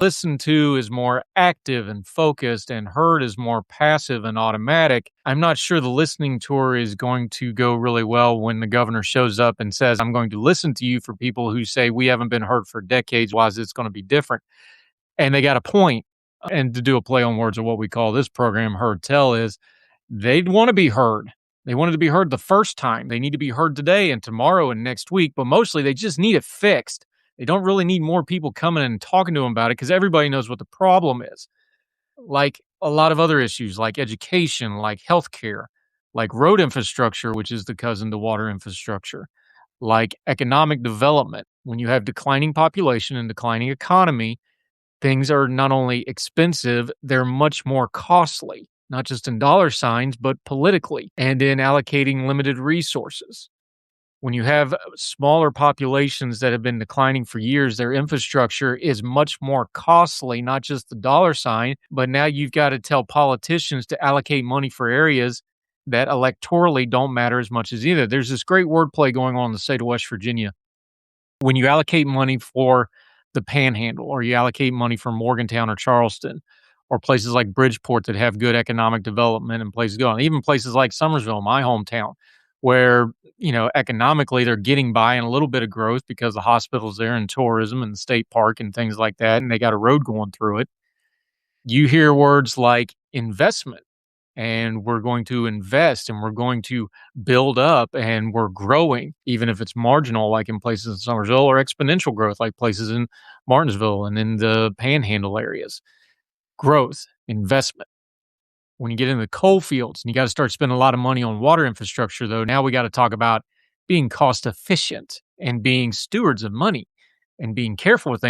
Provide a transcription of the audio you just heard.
Listened to is more active and focused, and heard is more passive and automatic. I'm not sure the listening tour is going to go really well when the governor shows up and says, I'm going to listen to you, for people who say we haven't been heard for decades. Why is this going to be different? And they got a point. And to do a play on words of what we call this program, Heard Tell, is they want to be heard. They wanted to be heard the first time. They need to be heard today and tomorrow and next week, but mostly they just need it fixed. They don't really need more people coming and talking to them about it, because everybody knows what the problem is. Like a lot of other issues, like education, like healthcare, like road infrastructure, which is the cousin to water infrastructure, like economic development. When you have declining population and declining economy, things are not only expensive, they're much more costly, not just in dollar signs, but politically and in allocating limited resources. When you have smaller populations that have been declining for years, their infrastructure is much more costly, not just the dollar sign, but now you've got to tell politicians to allocate money for areas that electorally don't matter as much as either. There's this great wordplay going on in the state of West Virginia. When you allocate money for the Panhandle, or you allocate money for Morgantown or Charleston, or places like Bridgeport that have good economic development and places going, even places like Summersville, my hometown, where, economically they're getting by in a little bit of growth because the hospital's there and tourism and the state park and things like that, and they got a road going through it. You hear words like investment, and we're going to invest, and we're going to build up, and we're growing, even if it's marginal, like in places in Summersville, or exponential growth, like places in Martinsville and in the Panhandle areas. Growth, investment. When you get into the coal fields and you got to start spending a lot of money on water infrastructure, though, now we got to talk about being cost efficient and being stewards of money and being careful with things.